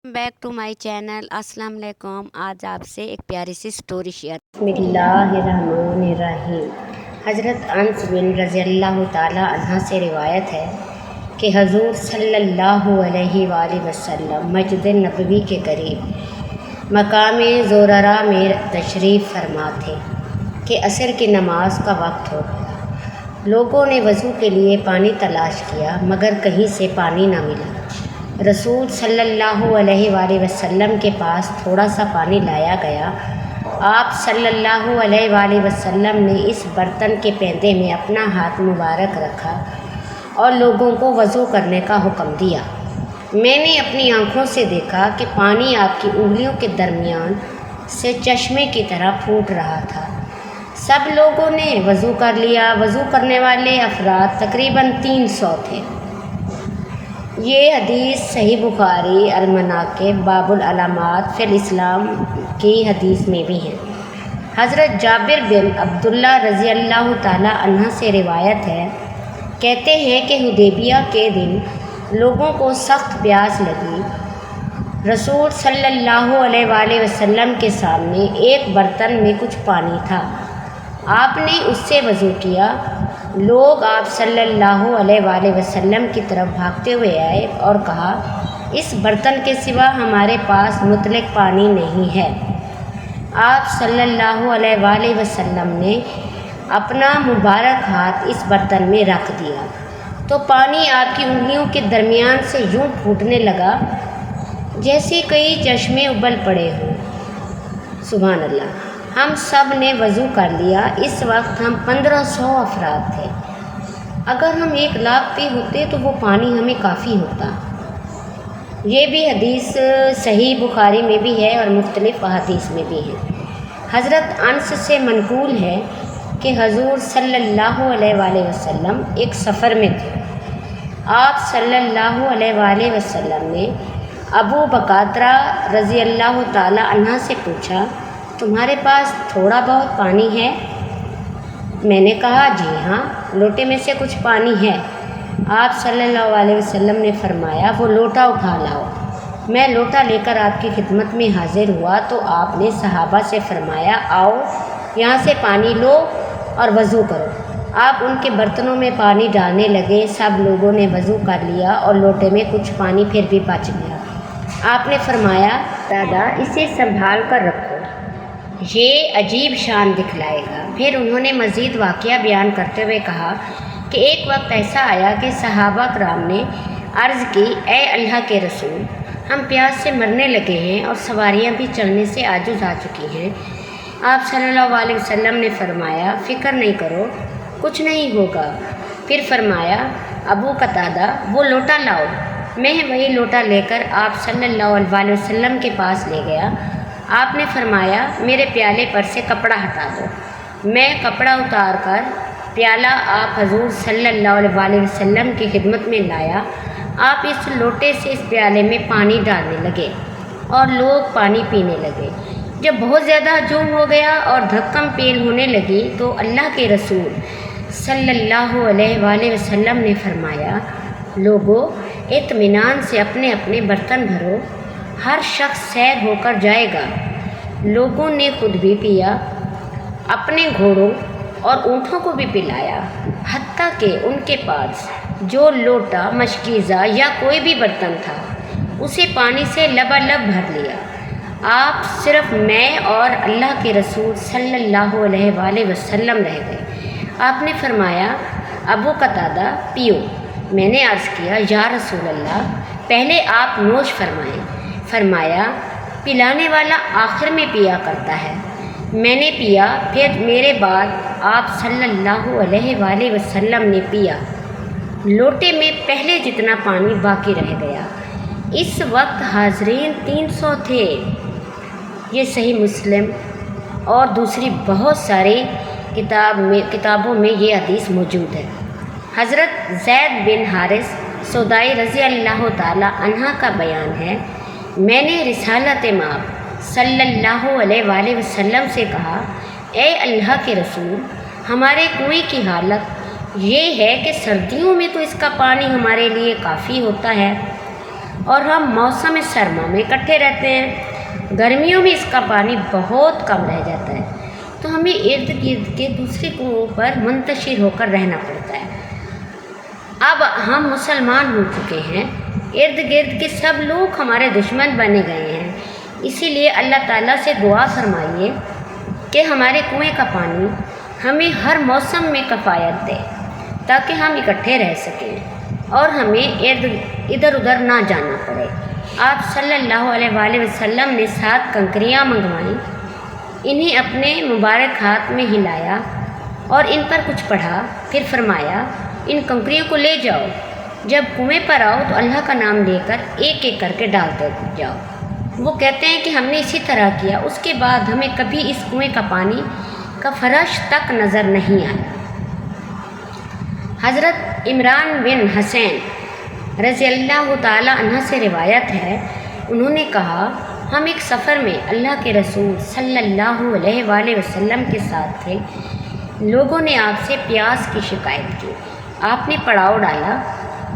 Back to my channel. अस्सलाम वालेकुम। आज आपसे एक प्यारी सी स्टोरी शेयर। बिस्मिल्लाहिर्रहमानिर्रहीम। हज़रत अनस बिन रज़ियल्लाहु ताला अन्हा से रिवायत है कि हजूर सल्लल्लाहु अलैहि वसल्लम मस्जिद नबवी के करीब मकाम ज़ोररा में तशरीफ़ फरमा थे कि असर की नमाज का वक्त हो। लोगों ने वज़ू के लिए पानी तलाश किया मगर कहीं से पानी न मिला। रसूल सल्लल्लाहु अलैहि वसल्लम के पास थोड़ा सा पानी लाया गया। आप सल्लल्लाहु अलैहि वसल्लम ने इस बर्तन के पैंदे में अपना हाथ मुबारक रखा और लोगों को वज़ू करने का हुक्म दिया। मैंने अपनी आँखों से देखा कि पानी आपकी उंगलियों के दरमियान से चश्मे की तरह फूट रहा था। सब लोगों ने वज़ू कर लिया। वज़ू करने वाले अफराद तकरीबन 300 थे। ये हदीस सही बुखारी अल-मनाक़िब बाबुल अलामात फिल इस्लाम की हदीस में भी है। हज़रत जाबिर बिन अब्दुल्ला रज़ियल्लाहु ताला अन्हा से रिवायत है, कहते हैं कि हुदैबिया के दिन लोगों को सख्त प्यास लगी। रसूल सल्लल्लाहु अलैहि वसल्लम के सामने एक बर्तन में कुछ पानी था। आपने उससे वज़ू किया। लोग आप सल्लल्लाहु अलैहि वसल्लम की तरफ भागते हुए आए और कहा, इस बर्तन के सिवा हमारे पास मुतलक पानी नहीं है। आप सल्लल्लाहु अलैहि वसल्लम ने अपना मुबारक हाथ इस बर्तन में रख दिया तो पानी आपकी उंगलियों के दरमियान से यूं फूटने लगा जैसे कई चश्मे उबल पड़े हों। सुभान अल्लाह। हम सब ने वज़ू कर लिया। इस वक्त हम 1500 अफराद थे। अगर हम 1 लाख पे होते तो वो पानी हमें काफ़ी होता। ये भी हदीस सही बुखारी में भी है और मुख्तलिफ हदीस में भी है। हज़रत अनस से मनकूल है कि हजूर सल्लल्लाहु अलैहि वसल्लम एक सफ़र में थे। आप सल्लल्लाहु अलैहि वसल्लम ने अबू बकात्रा रज़ियल्लाहु ताला अन्हा से पूछा, तुम्हारे पास थोड़ा बहुत पानी है? मैंने कहा, जी हाँ, लोटे में से कुछ पानी है। आप सल्लल्लाहु अलैहि वसल्लम ने फरमाया, वो लोटा उठा लाओ। मैं लोटा लेकर आपकी खिदमत में हाजिर हुआ तो आपने सहाबा से फरमाया, आओ यहाँ से पानी लो और वज़ू करो। आप उनके बर्तनों में पानी डालने लगे। सब लोगों ने वज़ू कर लिया और लोटे में कुछ पानी फिर भी बच गया। आपने फरमाया, दादा इसे संभाल कर रखो, ये अजीब शान दिखलाएगा। फिर उन्होंने मज़ीद वाक़या बयान करते हुए कहा कि एक वक्त ऐसा आया कि सहाबा कराम ने अर्ज़ की, ए अल्लाह के रसूल, हम प्यास से मरने लगे हैं और सवारियां भी चलने से आजुज़ आ चुकी हैं। आप सल्लल्लाहु अलैहि वसल्लम ने फरमाया, फ़िक्र नहीं करो, कुछ नहीं होगा। फिर फरमाया, अबू कतादा वो लोटा लाओ। मैं वही लोटा लेकर आप सल्लल्लाहु अलैहि वसल्लम के पास ले गया। आपने फरमाया, मेरे प्याले पर से कपड़ा हटा दो। मैं कपड़ा उतार कर प्याला आप हजूर सल्लल्लाहु अलैहि वसल्लम की खिदमत में लाया। आप इस लोटे से इस प्याले में पानी डालने लगे और लोग पानी पीने लगे। जब बहुत ज़्यादा हजूम हो गया और धक्कम पेल होने लगी तो अल्लाह के रसूल सल्लल्लाहु अलैहि वसल्लम ने फरमाया, लोगों इत्मीनान से अपने अपने बर्तन भरो, हर शख्स सैर होकर जाएगा। लोगों ने खुद भी पिया, अपने घोड़ों और ऊँटों को भी पिलाया, हत्ता कि उनके पास जो लोटा, मशकीज़ा या कोई भी बर्तन था उसे पानी से लबालब भर लिया। आप सिर्फ मैं और अल्लाह के रसूल सल्लल्लाहु अलैहि वसल्लम रह गए। आपने फरमाया, अबू कतादा पियो। मैंने अर्ज़ किया, या रसूल अल्लाह, पहले आप नोश फरमाएं। फरमाया, पिलाने वाला आखिर में पिया करता है। मैंने पिया, फिर मेरे बाद आप सल्लल्लाहु अलैहि वसल्लम ने पिया। लोटे में पहले जितना पानी बाकी रह गया। इस वक्त हाज़रीन 300 थे। ये सही मुस्लिम और दूसरी बहुत सारी किताबों में ये हदीस मौजूद है। हज़रत ज़ैद बिन हारिस सौदाई रज़ियल्लाहु ताला अन्हा का बयान है, मैंने रिसालत माब सल्लल्लाहु अलैहि वसल्लम से कहा, ए अल्लाह के रसूल, हमारे कुएं की हालत ये है कि सर्दियों में तो इसका पानी हमारे लिए काफ़ी होता है اور ہم موسم سرما میں اکٹھے رہتے ہیں، گرمیوں میں اس کا پانی بہت کم رہ جاتا ہے، تو ہمیں ارد گرد کے دوسرے کنوؤں پر منتشر ہو کر رہنا پڑتا ہے۔ اب ہم مسلمان ہو چکے ہیں، ارد گرد کے سب لوگ ہمارے دشمن بنے گئے ہیں، اسی لیے اللہ تعالیٰ سے دعا فرمائیے کہ ہمارے کنویں کا پانی ہمیں ہر موسم میں کفایت دے تاکہ ہم اکٹھے رہ سکیں اور ہمیں ادھر ادھر نہ جانا پڑے۔ آپ صلی اللہ علیہ وآلہ وسلم نے 7 کنکریاں منگوائیں، انہیں اپنے مبارک ہاتھ میں ہلایا اور ان پر کچھ پڑھا، پھر فرمایا ان کنکریوں کو لے جاؤ، جب کنویں پر آؤ تو اللہ کا نام لے کر ایک ایک کر کے ڈالتے جاؤ۔ وہ کہتے ہیں کہ ہم نے اسی طرح کیا، اس کے بعد ہمیں کبھی اس کنویں کا پانی کا فرش تک نظر نہیں آیا۔ حضرت عمران بن حسین رضی اللہ تعالی عنہ سے روایت ہے، انہوں نے کہا ہم ایک سفر میں اللہ کے رسول صلی اللہ علیہ وآلہ وسلم کے ساتھ تھے، لوگوں نے آپ سے پیاس کی شکایت کی، آپ نے پڑاؤ ڈالا،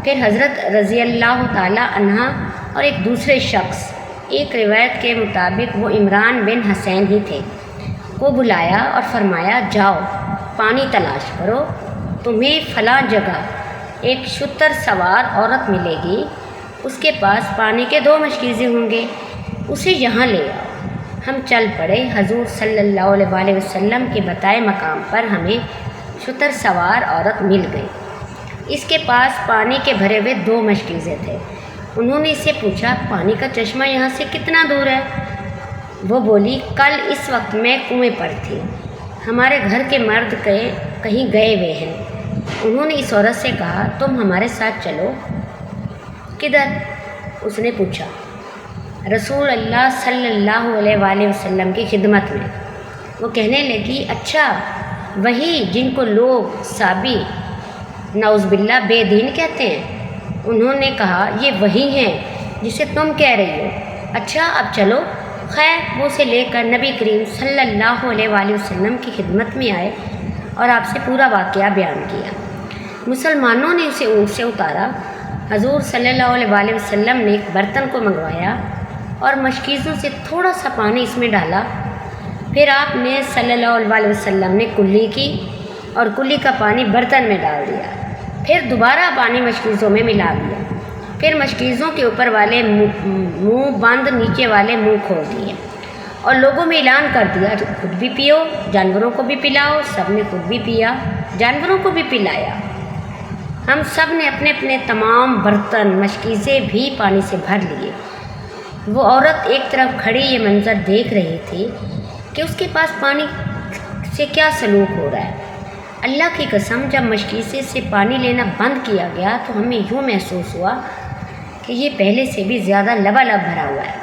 پھر حضرت رضی اللہ تعالی عنہ اور ایک دوسرے شخص، ایک روایت کے مطابق وہ عمران بن حسین ہی تھے، کو بلایا اور فرمایا جاؤ پانی تلاش کرو، تمہیں فلاں جگہ ایک شتر سوار عورت ملے گی، اس کے پاس پانی کے 2 مشکیزیں ہوں گے، اسے یہاں لے آؤ۔ ہم چل پڑے، حضور صلی اللہ علیہ وآلہ وسلم کے بتائے مقام پر ہمیں شتر سوار عورت مل گئی، اس کے پاس پانی کے بھرے ہوئے 2 مشکیزیں تھے۔ انہوں نے اسے پوچھا پانی کا چشمہ یہاں سے کتنا دور ہے؟ وہ بولی کل اس وقت میں کنویں پر تھی، ہمارے گھر کے مرد کہیں گئے ہوئے ہیں۔ انہوں نے اس عورت سے کہا تم ہمارے ساتھ چلو۔ کدھر؟ اس نے پوچھا۔ رسول اللہ صلی اللہ علیہ وآلہ وسلم کی خدمت میں۔ وہ کہنے لگی اچھا وہی جن کو لوگ صابی نعوذ باللہ بے دین کہتے ہیں؟ انہوں نے کہا یہ وہی ہیں جسے تم کہہ رہی ہو۔ اچھا اب چلو۔ خیر وہ اسے لے کر نبی کریم صلی اللہ علیہ وآلہ وسلم کی خدمت میں آئے اور آپ سے پورا واقعہ بیان کیا۔ مسلمانوں نے اسے اونٹ سے اتارا، حضور صلی اللہ علیہ وآلہ وسلم نے ایک برتن کو منگوایا اور مشکیزوں سے تھوڑا سا پانی اس میں ڈالا، پھر آپ نے صلی اللہ علیہ وآلہ وسلم نے کلی کی اور کلی کا پانی برتن میں ڈال دیا، پھر دوبارہ پانی مشکیزوں میں ملا دیا، پھر مشکیزوں کے اوپر والے منہ بند، نیچے والے منہ کھول دیے اور لوگوں میں اعلان کر دیا خود بھی پیو، جانوروں کو بھی پلاؤ۔ سب نے خود بھی پیا، جانوروں کو بھی پلایا۔ ہم سب نے اپنے اپنے تمام برتن مشکیزیں بھی پانی سے بھر لیے۔ وہ عورت ایک طرف کھڑی یہ منظر دیکھ رہی تھی کہ اس کے پاس پانی سے کیا سلوک ہو رہا ہے۔ اللہ کی قسم جب مشکیزے سے پانی لینا بند کیا گیا تو ہمیں یوں محسوس ہوا کہ یہ پہلے سے بھی زیادہ لبالب بھرا ہوا ہے۔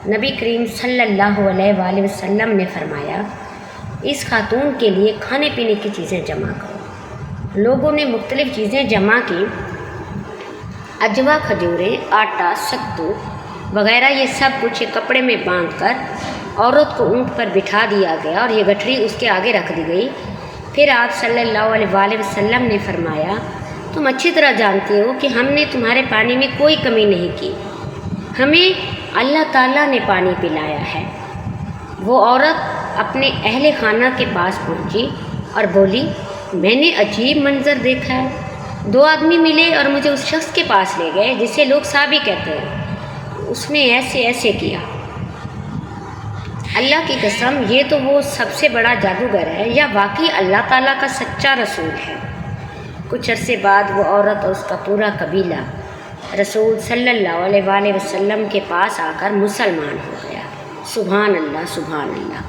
نبی کریم صلی اللہ علیہ وآلہ وسلم نے فرمایا اس خاتون کے لیے کھانے پینے کی چیزیں جمع کرو۔ لوگوں نے مختلف چیزیں جمع کی، اجوا، کھجوریں، آٹا، ستو وغیرہ، یہ سب کچھ ایک کپڑے میں باندھ کر عورت کو اونٹ پر بٹھا دیا گیا اور یہ گٹھڑی اس کے آگے رکھ دی گئی۔ پھر آپ صلی اللہ علیہ وآلہ وسلم نے فرمایا تم اچھی طرح جانتے ہو کہ ہم نے تمہارے پانی میں کوئی کمی نہیں کی، ہمیں اللہ تعالیٰ نے پانی پلایا ہے۔ وہ عورت اپنے اہل خانہ کے پاس پہنچی اور بولی میں نے عجیب منظر دیکھا ہے، 2 آدمی ملے اور مجھے اس شخص کے پاس لے گئے جسے لوگ صابی کہتے ہیں، اس نے ایسے ایسے کیا۔ اللہ کی قسم یہ تو وہ سب سے بڑا جادوگر ہے یا واقعی اللہ تعالیٰ کا سچا رسول ہے۔ کچھ عرصے بعد وہ عورت اور اس کا پورا قبیلہ رسول صلی اللہ علیہ وآلہ وسلم کے پاس آ کر مسلمان ہو گیا۔ سبحان اللہ، سبحان اللہ۔